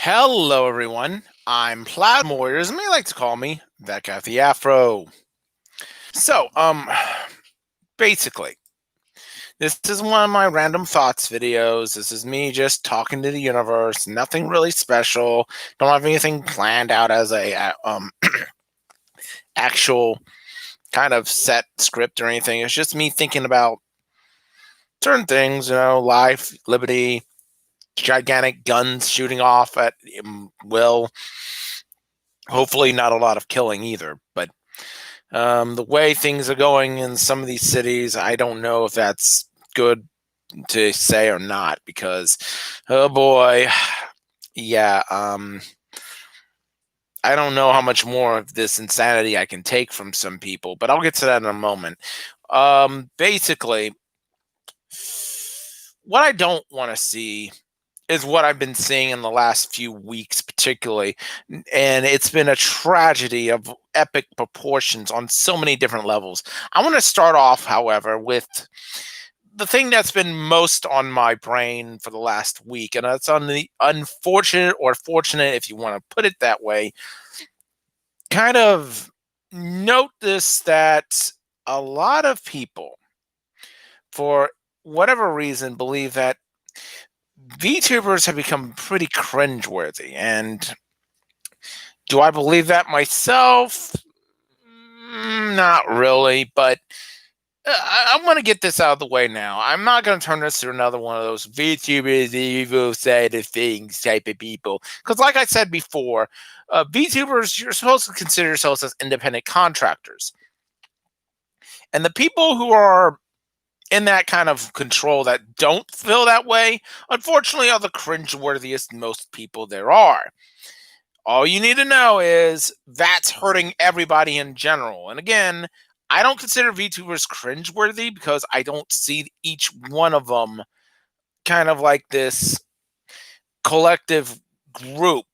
Hello, everyone. I'm Plasma Warriors, and they like to call me that guy with the Afro. So, basically, this is one of my random thoughts videos. This is me just talking to the universe. Nothing really special. Don't have anything planned out as a actual kind of set script or anything. It's just me thinking about certain things. Life, liberty, gigantic guns shooting off at will. Hopefully, not a lot of killing either, but the way things are going in some of these cities, I don't know if that's good to say or not because, oh boy, yeah, I don't know how much more of this insanity I can take from some people, but I'll get to that in a moment. Basically, what I don't want to see is what I've been seeing in the last few weeks, particularly. And it's been a tragedy of epic proportions on so many different levels. I want to start off, however, with the thing that's been most on my brain for the last week. And that's on the unfortunate or fortunate, if you want to put it that way, kind of notice that a lot of people, for whatever reason, believe that VTubers have become pretty cringeworthy. And do I believe that myself? Not really, but I'm going to get this out of the way now. I'm not going to turn this to another one of those VTubers, evil side of things type of people. Because, like I said before, VTubers, you're supposed to consider yourselves as independent contractors. And the people who are in that kind of control that don't feel that way, unfortunately, are the cringeworthiest most people there are. All you need to know is that's hurting everybody in general. And again, I don't consider VTubers cringeworthy because I don't see each one of them kind of like this collective group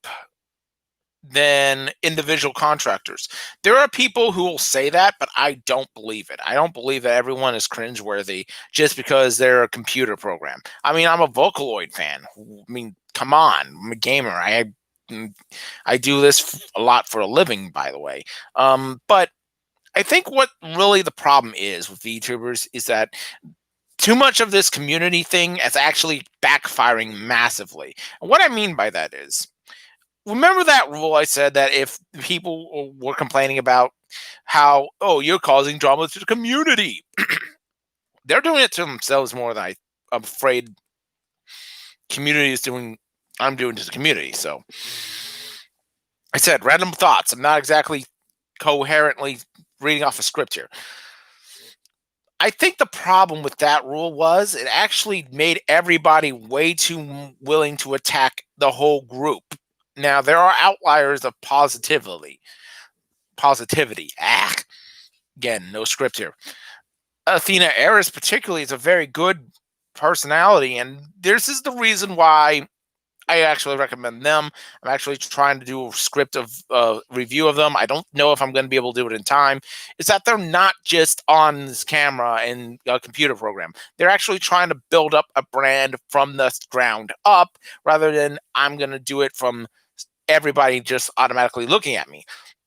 than individual contractors. There are people who will say that, but I don't believe it. I don't believe that everyone is cringeworthy just because they're a computer program. I mean, I'm a Vocaloid fan. I mean, come on, I'm a gamer. I do this a lot for a living, by the way. But I think what really the problem is with VTubers is that too much of this community thing is actually backfiring massively. And what I mean by that is, remember that rule I said that if people were complaining about how, oh, you're causing drama to the community, they're doing it to themselves more than I'm afraid community is doing. I'm doing to the community. So I said random thoughts. I'm not exactly coherently reading off a script here. I think the problem with that rule was it actually made everybody way too willing to attack the whole group. Now there are outliers of positivity. Again, no script here. Athena Eris particularly is a very good personality, and this is the reason why I actually recommend them. I'm actually trying to do a script of review of them. I don't know if I'm going to be able to do it in time. Is that they're not just on this camera and a computer program. They're actually trying to build up a brand from the ground up rather than I'm going to do it from everybody just automatically looking at me.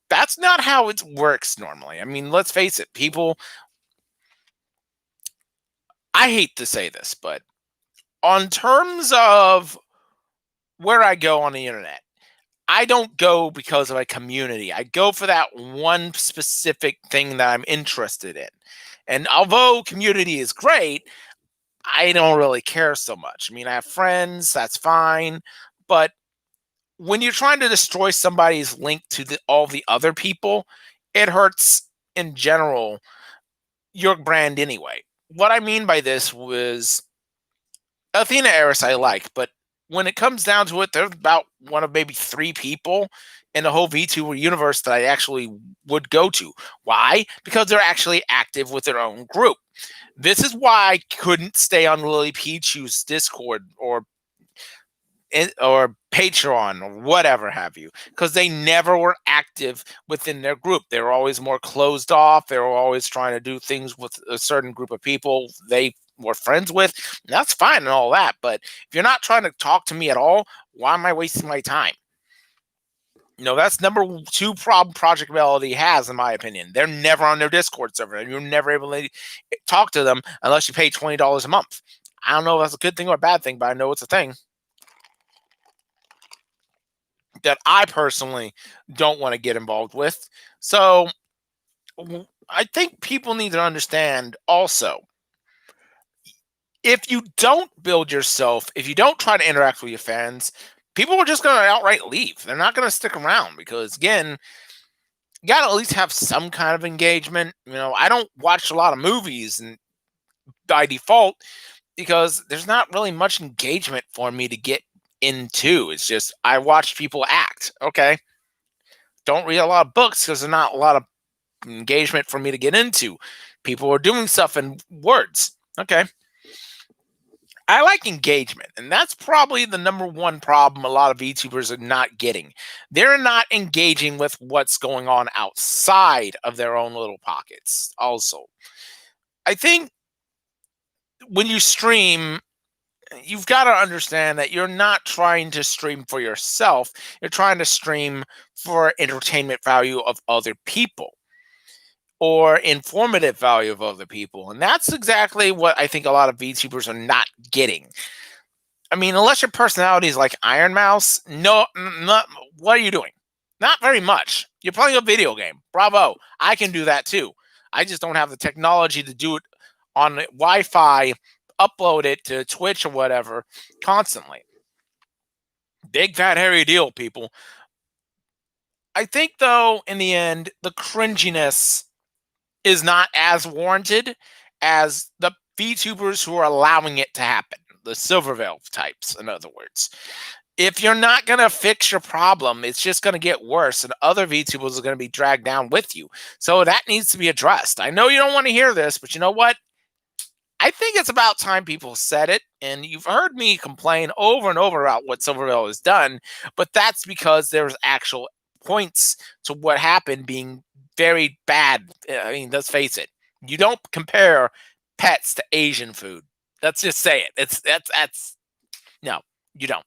That's not how it works normally. I mean, let's face it, people, I hate to say this, but on terms of where I go on the internet, I don't go because of a community. I go for that one specific thing that I'm interested in. And although community is great, I don't really care so much. I mean, I have friends, that's fine. But when you're trying to destroy somebody's link to all the other people, it hurts in general your brand anyway. What I mean by this was Athena Eris I like, but when it comes down to it, there's about one of maybe three people in the whole V2 universe that I actually would go to. Why? Because they're actually active with their own group. This is why I couldn't stay on Lily Pichu's Discord or Patreon or whatever have you, because they never were active within their group. They were always more closed off. They were always trying to do things with a certain group of people they we're friends with, that's fine and all that. But if you're not trying to talk to me at all, why am I wasting my time? That's number two problem Project Melody has, in my opinion. They're never on their Discord server, and you're never able to talk to them unless you pay $20 a month. I don't know if that's a good thing or a bad thing, but I know it's a thing that I personally don't want to get involved with. So I think people need to understand also, if you don't build yourself, if you don't try to interact with your fans, people are just going to outright leave. They're not going to stick around because, again, you got to at least have some kind of engagement. I don't watch a lot of movies and by default because there's not really much engagement for me to get into. It's just I watch people act. Okay. Don't read a lot of books because there's not a lot of engagement for me to get into. People are doing stuff in words. Okay. I like engagement, and that's probably the number one problem a lot of VTubers are not getting. They're not engaging with what's going on outside of their own little pockets. Also, I think when you stream, you've got to understand that you're not trying to stream for yourself. You're trying to stream for entertainment value of other people or informative value of other people. And that's exactly what I think a lot of VTubers are not getting. I mean, unless your personality is like Iron Mouse, no, not, what are you doing? Not very much. You're playing a video game. Bravo. I can do that too. I just don't have the technology to do it on Wi-Fi, upload it to Twitch or whatever constantly. Big fat hairy deal, people. I think though, in the end, the cringiness is not as warranted as the VTubers who are allowing it to happen. The Silver Veil types, in other words. If you're not going to fix your problem, it's just going to get worse, and other VTubers are going to be dragged down with you. So that needs to be addressed. I know you don't want to hear this, but you know what? I think it's about time people said it, and you've heard me complain over and over about what Silverville has done, but that's because there's actual points to what happened being very bad. I mean, let's face it. You don't compare pets to Asian food. Let's just say it. That's no, you don't.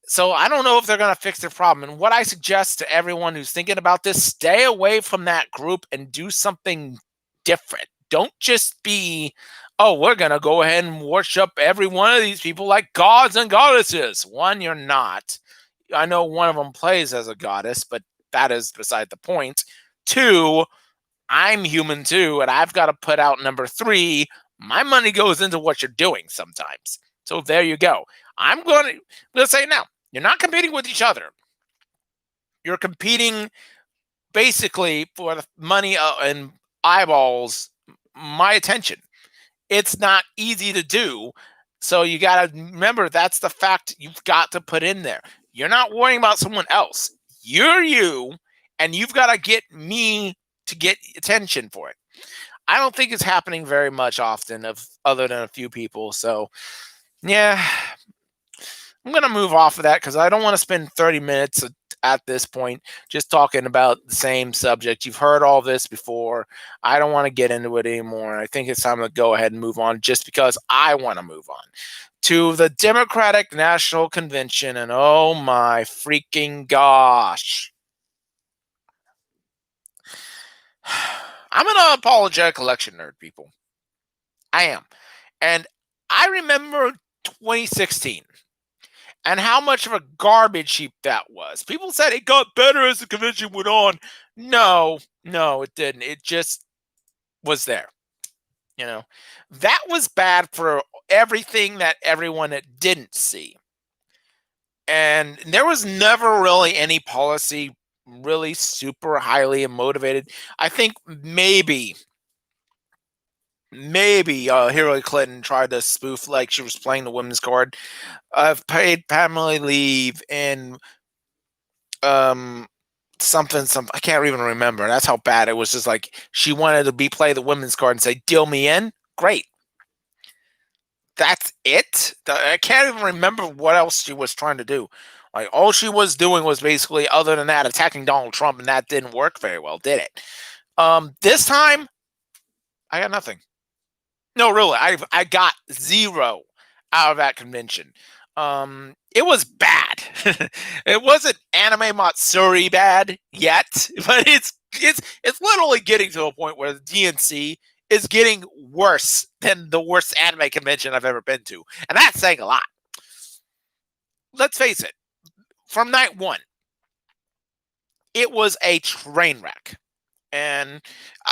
So I don't know if they're going to fix their problem. And what I suggest to everyone who's thinking about this, stay away from that group and do something different. Don't just be, oh, we're going to go ahead and worship every one of these people like gods and goddesses. One, you're not. I know one of them plays as a goddess, but that is beside the point. Two, I'm human too, and I've got to put out number three. My money goes into what you're doing sometimes. So there you go. I'm going to say it now. You're not competing with each other. You're competing basically for the money and eyeballs, my attention. It's not easy to do. So you got to remember that's the fact you've got to put in there. You're not worrying about someone else. You're you, and you've got to get me to get attention for it. I don't think it's happening very much often, other than a few people. So, yeah, I'm going to move off of that because I don't want to spend 30 minutes at this point just talking about the same subject. You've heard all this before. I don't want to get into it anymore. I think it's time to go ahead and move on just because I want to move on to the Democratic National Convention. And oh my freaking gosh. I'm an apologetic election nerd, people. I am. And I remember 2016. And how much of a garbage heap that was. People said it got better as the convention went on. No, it didn't. It just was there. That was bad for everything that everyone didn't see. And there was never really any policy really super highly motivated. I think maybe Hillary Clinton tried to spoof like she was playing the women's card. I've paid family leave and something I can't even remember. That's how bad it was. Just like she wanted to play the women's card and say deal me in. Great. That's it. I can't even remember what else she was trying to do. Like all she was doing was basically, other than that, attacking Donald Trump, and that didn't work very well, did it? This time, I got nothing. No, really, I got 0 out of that convention. It was bad. It wasn't anime Matsuri bad yet, but it's literally getting to a point where the DNC is getting worse than the worst anime convention I've ever been to, and that's saying a lot. Let's face it, from night 1, it was a train wreck. And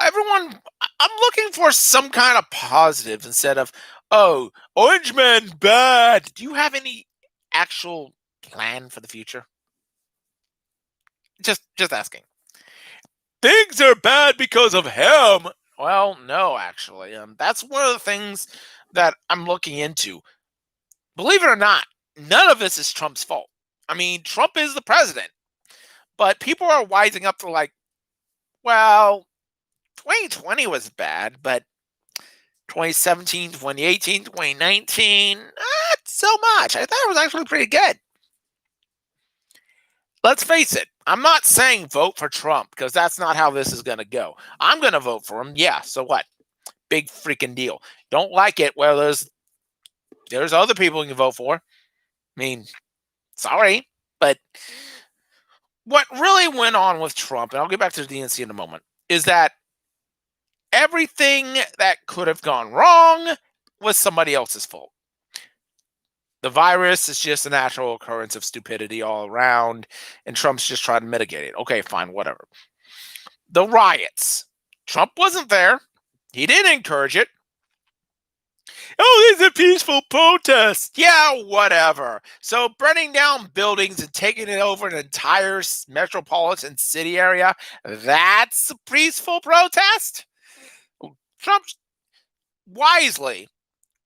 everyone, I'm looking for some kind of positive instead of, oh, Orange Man bad. Do you have any actual plan for the future? Just asking. Things are bad because of him. Well, no, actually, that's one of the things that I'm looking into. Believe it or not, none of this is Trump's fault. I mean, Trump is the president, but people are wising up to like, well, 2020 was bad, but 2017, 2018, 2019, not so much. I thought it was actually pretty good. Let's face it, I'm not saying vote for Trump because that's not how this is going to go. I'm going to vote for him. Yeah, so what? Big freaking deal. Don't like it? Well, there's other people you can vote for. I mean, sorry, but what really went on with Trump, and I'll get back to the DNC in a moment, is that everything that could have gone wrong was somebody else's fault. The virus is just a natural occurrence of stupidity all around, and Trump's just trying to mitigate it. Okay, fine, whatever. The riots. Trump wasn't there. He didn't encourage it. Oh, it's a peaceful protest. Yeah, whatever. So burning down buildings and taking it over an entire metropolitan city area, that's a peaceful protest? Trump wisely,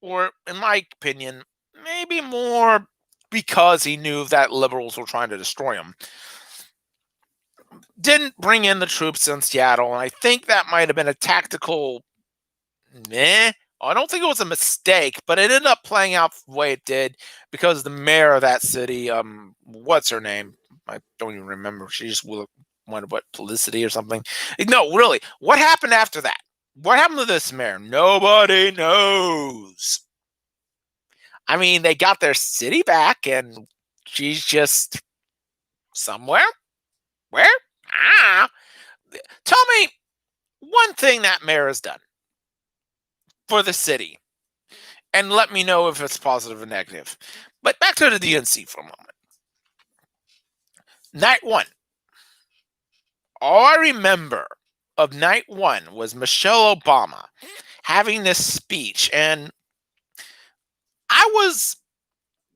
or in my opinion, maybe more because he knew that liberals were trying to destroy him, didn't bring in the troops in Seattle. And I think that might have been a tactical meh. I don't think it was a mistake, but it ended up playing out the way it did because the mayor of that city, what's her name? I don't even remember. She just wanted what, publicity or something. No, really. What happened after that? What happened to this mayor? Nobody knows. I mean, they got their city back, and she's just somewhere. Where? Ah, tell me one thing that mayor has done for the city, and let me know if it's positive or negative. But back to the DNC for a moment. Night 1. All I remember of night 1 was Michelle Obama having this speech, and I was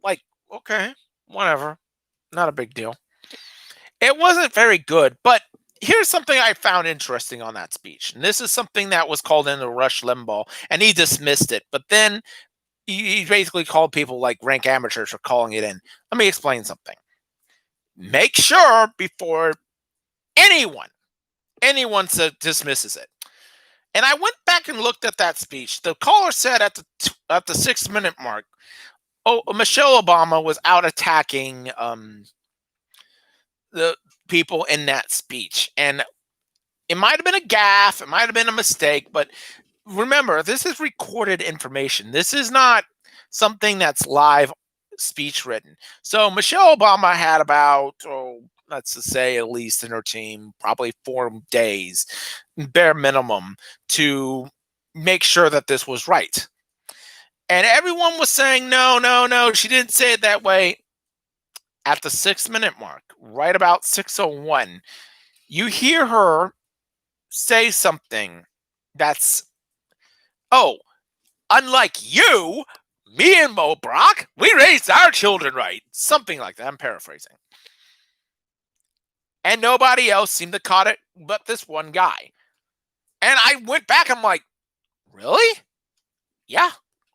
like, okay, whatever, not a big deal. It wasn't very good, but here's something I found interesting on that speech. And this is something that was called into Rush Limbaugh, and he dismissed it. But then he basically called people like rank amateurs for calling it in. Let me explain something. Make sure before anyone dismisses it. And I went back and looked at that speech. The caller said at the 6 minute mark, oh, Michelle Obama was out attacking the people in that speech. And it might have been a gaffe, it might have been a mistake, but remember, this is recorded information. This is not something that's live speech written. So Michelle Obama had about, let's just say at least in her team, probably 4 days, bare minimum, to make sure that this was right. And everyone was saying, no, no, no, she didn't say it that way. At the 6 minute mark, right about 6:01, you hear her say something that's, oh, unlike you, me and Mo Brock, we raised our children right. Something like that. I'm paraphrasing. And nobody else seemed to caught it but this one guy. And I went back, I'm like, really? Yeah.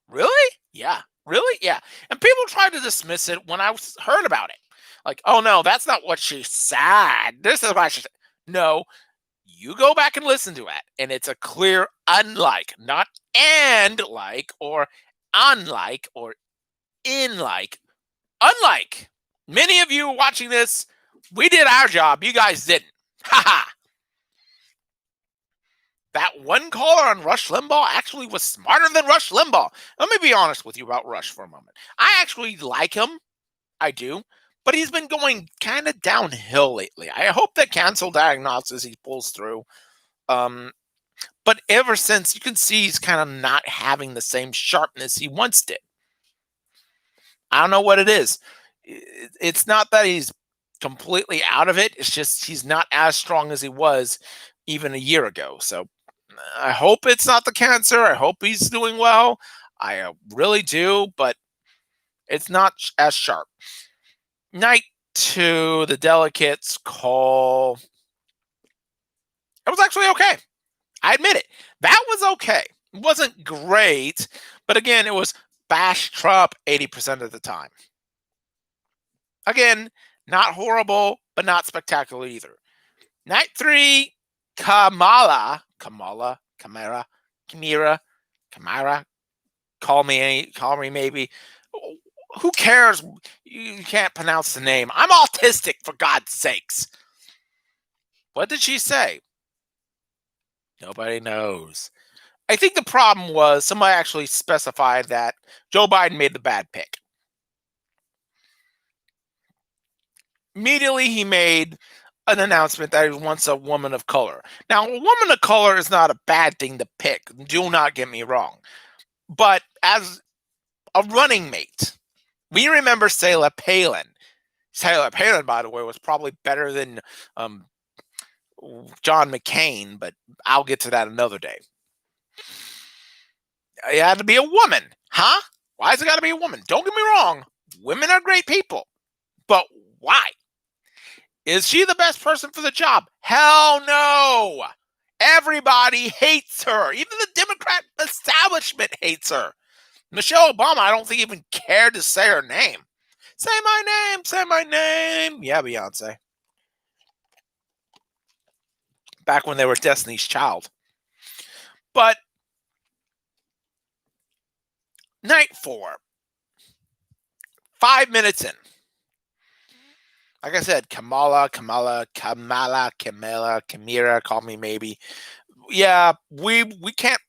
Really? Yeah. Really? Yeah. And people tried to dismiss it when I heard about it. Like, oh no, that's not what she said. This is what she said. No, you go back and listen to it, and it's a clear unlike, not and like or unlike or in like, unlike. Many of you watching this, we did our job. You guys didn't. Ha ha. that one caller on Rush Limbaugh actually was smarter than Rush Limbaugh. Let me be honest with you about Rush for a moment. I actually like him. I do. But he's been going kind of downhill lately. I hope that cancel diagnosis he pulls through. Um, but ever since, you can see he's kind of not having the same sharpness he once did. I don't know what it is. It's not that he's completely out of it. It's just he's not as strong as he was even a year ago. So I hope it's not the cancer. I hope he's doing well. I really do, but it's not as sharp. Night two, the delegates call. It was actually okay. I admit it. That was okay. It wasn't great, but again, it was bash Trump 80% of the time. Again, not horrible, but not spectacular either. Night three, Kamara, call me maybe. Who cares? You can't pronounce the name. I'm autistic, for God's sakes. What did she say? Nobody knows. I think the problem was somebody actually specified that Joe Biden made the bad pick. Immediately, he made an announcement that he wants a woman of color. Now, a woman of color is not a bad thing to pick. Do not get me wrong. But as a running mate, we remember Sarah Palin. Sarah Palin, by the way, was probably better than John McCain, but I'll get to that another day. It had to be a woman. Huh? Why has it got to be a woman? Don't get me wrong. Women are great people. But why? Is she the best person for the job? Hell no. Everybody hates her. Even the Democrat establishment hates her. Michelle Obama, I don't think even cared to say her name. Say my name. Say my name. Yeah, Beyonce. Back when they were Destiny's Child. But night four, 5 minutes in. Like I said, Kamira, call me maybe. Yeah, we can't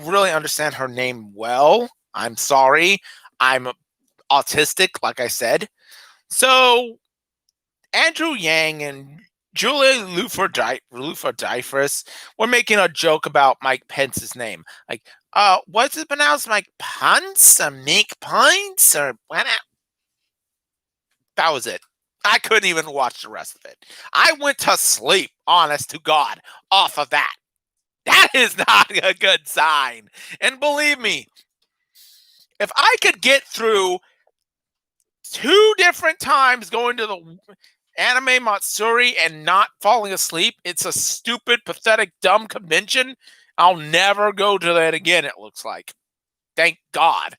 really understand her name well. I'm sorry. I'm autistic, like I said. So Andrew Yang and Julia Loufer-Dreyfus were making a joke about Mike Pence's name. Like, what's it pronounced? Mike Pence? Or Mike Pence? Or what? That was it. I couldn't even watch the rest of it. I went to sleep, honest to God, off of that. That is not a good sign. And believe me, if I could get through 2 different times going to the Anime Matsuri and not falling asleep, it's a stupid, pathetic, dumb convention. I'll never go to that again, it looks like. Thank God.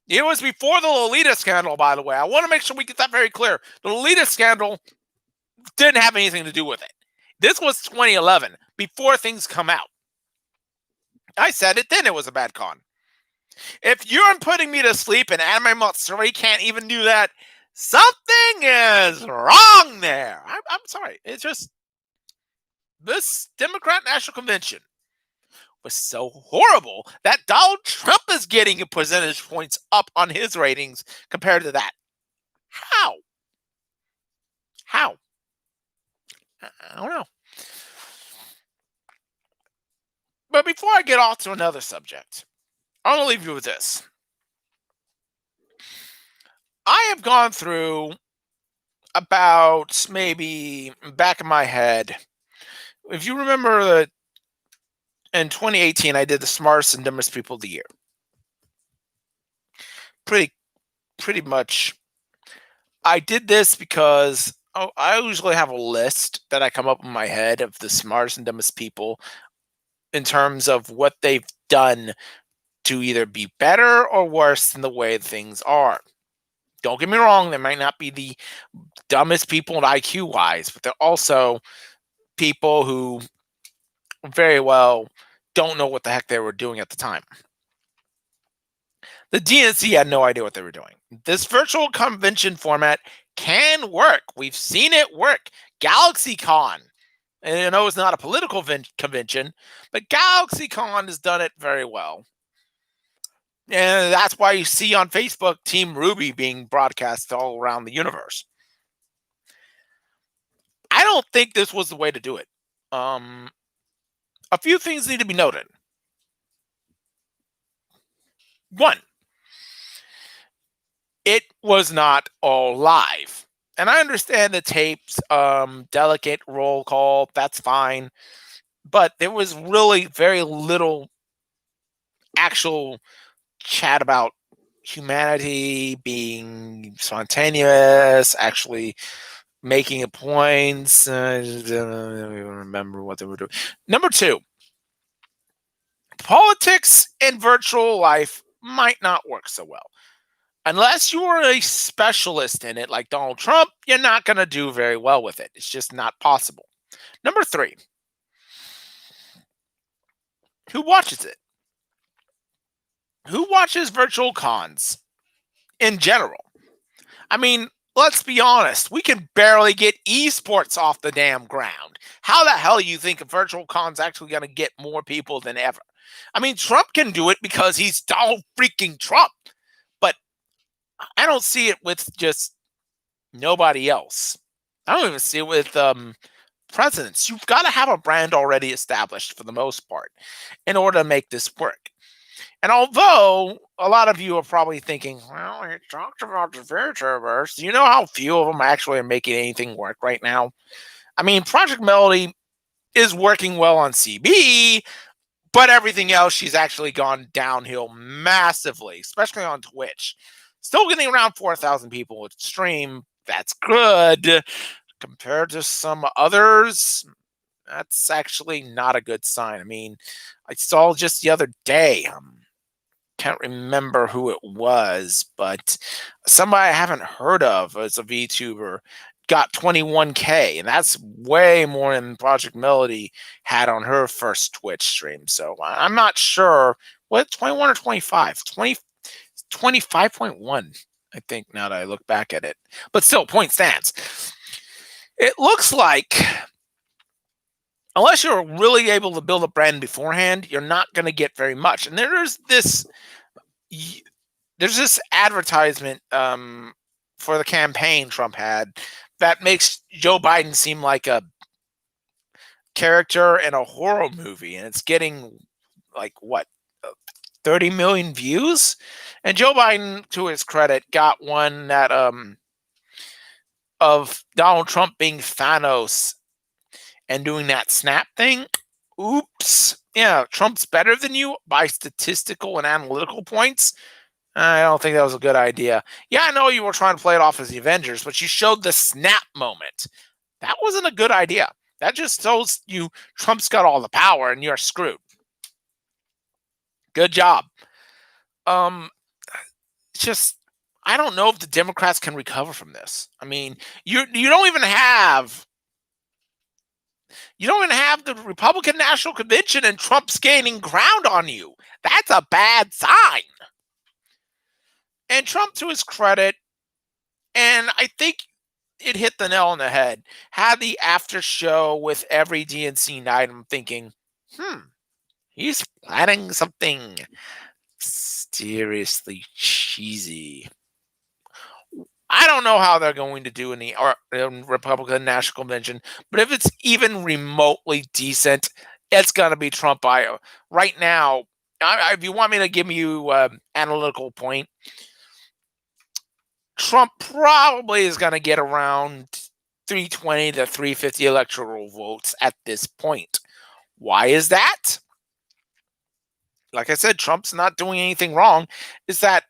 It was before the Lolita scandal, by the way. I want to make sure we get that very clear. The Lolita scandal didn't have anything to do with it. This was 2011, before things come out. I said it then, it was a bad con. If you're putting me to sleep and Anime Matsuri can't even do that, something is wrong there. I'm sorry. It's just this Democrat National Convention was so horrible that Donald Trump is getting a percentage points up on his ratings compared to that. How? I don't know. But before I get off to another subject, I want to leave you with this. I have gone through about maybe back in my head. If you remember that in 2018, I did the smartest and dumbest people of the year. Pretty much. I did this because I usually have a list that I come up in my head of the smartest and dumbest people in terms of what they've done to either be better or worse than the way things are. Don't get me wrong, they might not be the dumbest people in IQ wise, but they're also people who very well don't know what the heck they were doing at the time. The DNC had no idea what they were doing. This virtual convention format can work. We've seen it work. GalaxyCon And I know it's not a political convention, but GalaxyCon has done it very well. And that's why you see on Facebook Team Ruby being broadcast all around the universe. I don't think this was the way to do it. Um, a few things need to be noted. One, it was not all live. And I understand the tapes, delicate roll call, that's fine. But there was really very little actual chat about humanity being spontaneous, actually making a point. I don't even remember what they were doing. Number two, politics in virtual life might not work so well. Unless you are a specialist in it, like Donald Trump, you're not going to do very well with it. It's just not possible. Number three, who watches it? Who watches virtual cons in general? I mean, let's be honest. We can barely get esports off the damn ground. How the hell do you think a virtual con's actually going to get more people than ever? I mean, Trump can do it because he's Donald freaking Trump, but I don't see it with just nobody else. I don't even see it with presidents. You've got to have a brand already established for the most part in order to make this work. And although a lot of you are probably thinking, well, he talked about the Futureverse, do you know how few of them actually are making anything work right now? I mean, Project Melody is working well on CB, but everything else, she's actually gone downhill massively, especially on Twitch. Still getting around 4,000 people with stream. That's good. Compared to some others, that's actually not a good sign. I mean, I saw just the other day, can't remember who it was, but somebody I haven't heard of as a VTuber got 21K, and that's way more than Project Melody had on her first Twitch stream. So I'm not sure what 21 or 25, 25.1, I think, now that I look back at it. But still, point stands. It looks like unless you're really able to build a brand beforehand, you're not going to get very much. And there's this advertisement for the campaign Trump had that makes Joe Biden seem like a character in a horror movie, and it's getting like what 30 million views. And Joe Biden, to his credit, got one that of Donald Trump being Thanos and doing that snap thing. Oops. Yeah, Trump's better than you by statistical and analytical points. I don't think that was a good idea. Yeah, I know you were trying to play it off as the Avengers, but you showed the snap moment. That wasn't a good idea. That just shows you Trump's got all the power and you're screwed. Good job. Um, just I don't know if the Democrats can recover from this. I mean, you don't even have the Republican National Convention and Trump's gaining ground on you. That's a bad sign. And Trump, to his credit, and I think it hit the nail on the head, had the after show with every DNC night. I'm thinking, he's planning something mysteriously cheesy. I don't know how they're going to do in the Republican National Convention, but if it's even remotely decent, it's going to be Trump bio. Right now, if you want me to give you analytical point, Trump probably is going to get around 320 to 350 electoral votes at this point. Why is that? Like I said, Trump's not doing anything wrong. Is that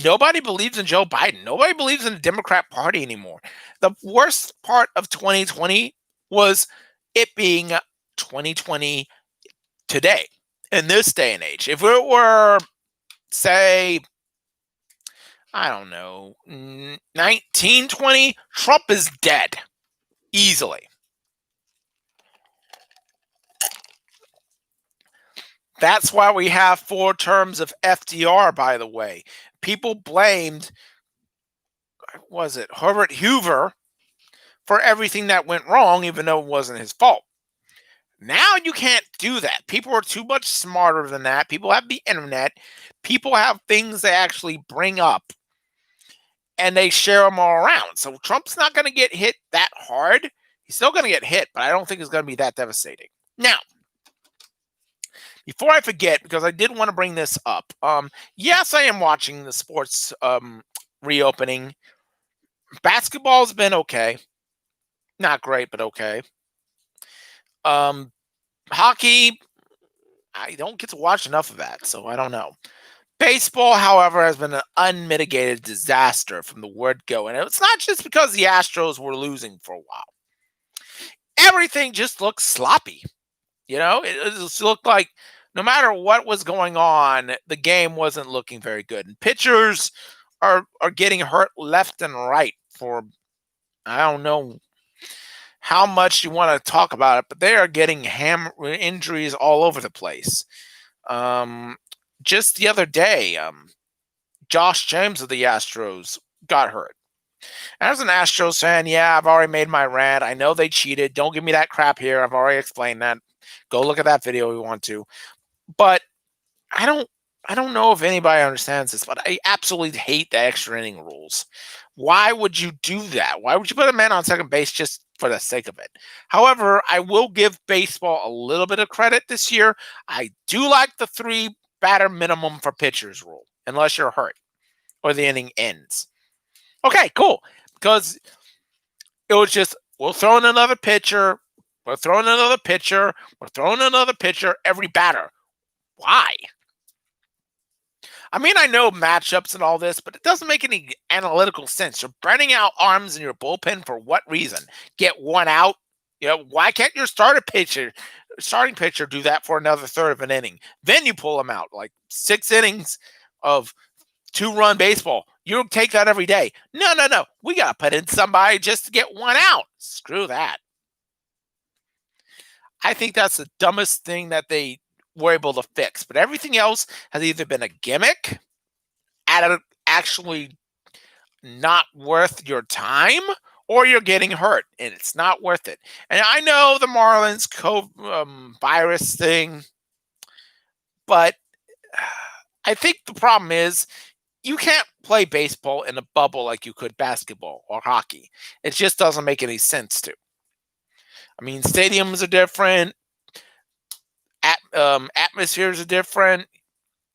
nobody believes in Joe Biden. Nobody believes in the Democrat Party anymore. The worst part of 2020 was it being 2020 today, in this day and age. If it were, say, I don't know, 1920, Trump is dead. Easily. That's why we have 4 terms of FDR, by the way. People blamed, was it Herbert Hoover, for everything that went wrong, even though it wasn't his fault. Now you can't do that. People are too much smarter than that. People have the internet. People have things they actually bring up and they share them all around. So Trump's not going to get hit that hard. He's still going to get hit, but I don't think it's going to be that devastating. Now, before I forget, because I did want to bring this up, yes, I am watching the sports reopening. Basketball's been okay, not great, but okay. Um, Hockey, I don't get to watch enough of that, so I don't know. Baseball, however, has been an unmitigated disaster from the word go, and it's not just because the Astros were losing for a while. Everything just looked sloppy. It just looked like no matter what was going on, the game wasn't looking very good. And pitchers are getting hurt left and right for I don't know how much you want to talk about it, but they are getting injuries all over the place. Um, just the other day, Josh James of the Astros got hurt. As an Astros fan, yeah, I've already made my rant. I know they cheated. Don't give me that crap here. I've already explained that. Go look at that video if you want to. But I don't I don't know if anybody understands this, but I absolutely hate the extra inning rules. Why would you do that? Why would you put a man on second base just for the sake of it? However, I will give baseball a little bit of credit this year. I do like the three batter minimum for pitchers rule, unless you're hurt or the inning ends. Okay, cool. Because it was just, we'll throw in another pitcher, we're throwing another pitcher, we're throwing another pitcher, every batter. Why? I mean, I know matchups and all this, but it doesn't make any analytical sense. You're burning out arms in your bullpen for what reason? Get one out? Why can't your starting pitcher do that for another third of an inning? Then you pull them out. Like 6 innings of 2-run baseball. You don't take that every day. No, no, no. We got to put in somebody just to get one out. Screw that. I think that's the dumbest thing that they were able to fix. But everything else has either been a gimmick, actually not worth your time, or you're getting hurt and it's not worth it. And I know the Marlins virus thing, but I think the problem is you can't play baseball in a bubble like you could basketball or hockey. It just doesn't make any sense to. I mean, stadiums are different. Atmospheres are different,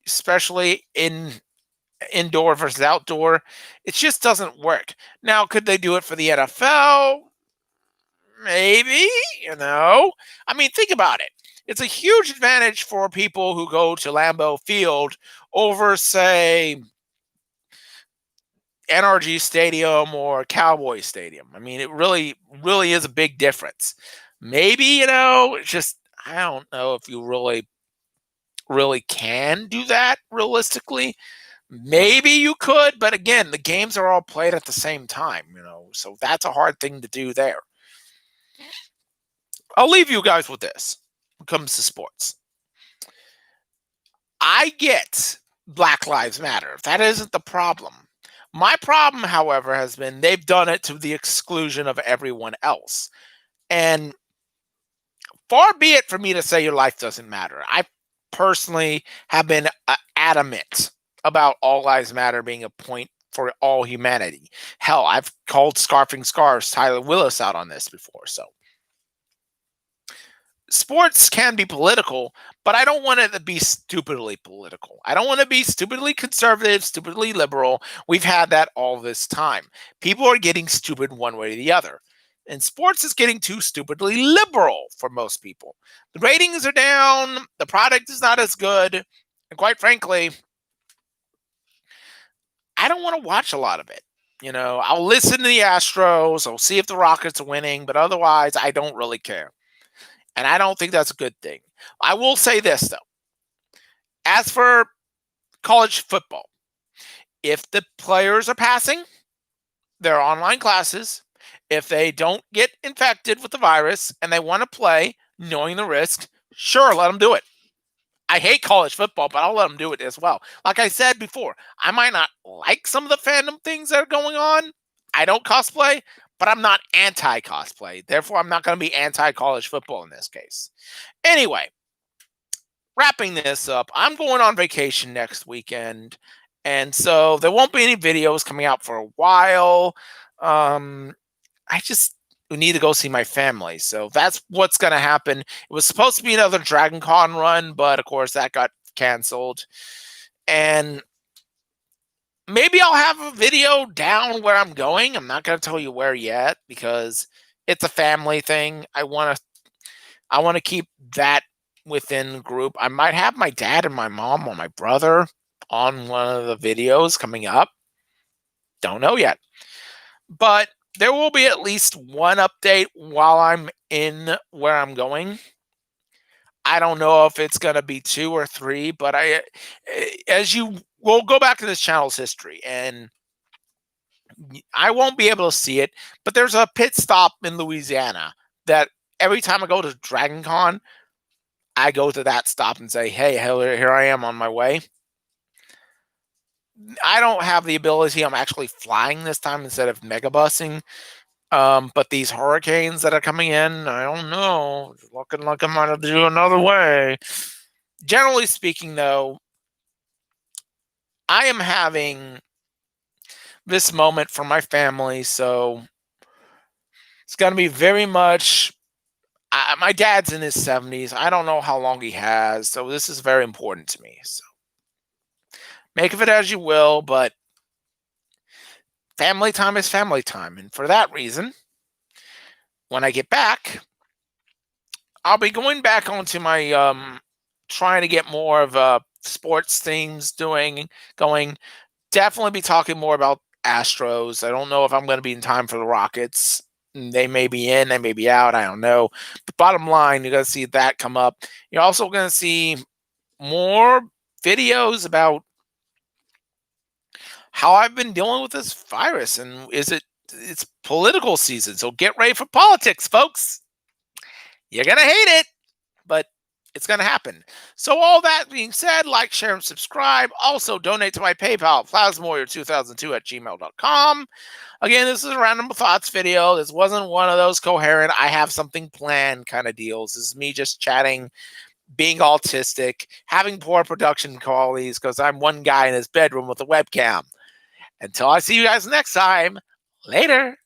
especially indoor versus outdoor. It just doesn't work. Now, could they do it for the NFL? Maybe, I mean, think about it. It's a huge advantage for people who go to Lambeau Field over, say, NRG Stadium or Cowboy Stadium. I mean, it really, really is a big difference. Maybe, it's just, I don't know if you really, really can do that realistically. Maybe you could, but again, the games are all played at the same time, so that's a hard thing to do there. I'll leave you guys with this when it comes to sports. I get Black Lives Matter. That isn't the problem. My problem, however, has been they've done it to the exclusion of everyone else. And far be it for me to say your life doesn't matter. I personally have been adamant about all lives matter being a point for all humanity. Hell, I've called Scarfing Scars Tyler Willis out on this before. So sports can be political, but I don't want it to be stupidly political. I don't want to be stupidly conservative, stupidly liberal. We've had that all this time. People are getting stupid one way or the other. And sports is getting too stupidly liberal for most people. The ratings are down. The product is not as good. And quite frankly, I don't want to watch a lot of it. I'll listen to the Astros. I'll see if the Rockets are winning. But otherwise, I don't really care. And I don't think that's a good thing. I will say this, though. As for college football, if the players are passing their online classes, if they don't get infected with the virus and they want to play, knowing the risk, sure, let them do it. I hate college football, but I'll let them do it as well. Like I said before, I might not like some of the fandom things that are going on. I don't cosplay, but I'm not anti-cosplay. Therefore, I'm not going to be anti-college football in this case. Anyway, wrapping this up, I'm going on vacation next weekend, and so there won't be any videos coming out for a while. Um, I just need to go see my family, so that's what's going to happen. It was supposed to be another Dragon Con run, but of course that got canceled. And maybe I'll have a video down where I'm going. I'm not going to tell you where yet because it's a family thing. I want to keep that within the group. I might have my dad and my mom or my brother on one of the videos coming up. Don't know yet. But there will be at least one update while I'm in where I'm going. I don't know if it's going to be 2 or 3, but as you will go back to this channel's history, and I won't be able to see it, but there's a pit stop in Louisiana that every time I go to Dragon Con, I go to that stop and say, hey, here I am on my way. I don't have the ability. I'm actually flying this time instead of megabusing. But these hurricanes that are coming in, I don't know. It's looking like I might have to do another way. Generally speaking, though, I am having this moment for my family, so it's going to be very much. My dad's in his 70s. I don't know how long he has, so this is very important to me. So make of it as you will, but family time is family time, and for that reason, when I get back, I'll be going back onto my trying to get more of sports themes going. Definitely be talking more about Astros. I don't know if I'm going to be in time for the Rockets. They may be in, they may be out. I don't know. But bottom line, you're going to see that come up. You're also going to see more videos about how I've been dealing with this virus, and it's political season, so get ready for politics, folks. You're going to hate it, but it's going to happen. So all that being said, like, share, and subscribe. Also, donate to my PayPal, plasmoyer2002@gmail.com. Again, this is a random thoughts video. This wasn't one of those coherent, I have something planned kind of deals. This is me just chatting, being autistic, having poor production qualities because I'm one guy in his bedroom with a webcam. Until I see you guys next time, later.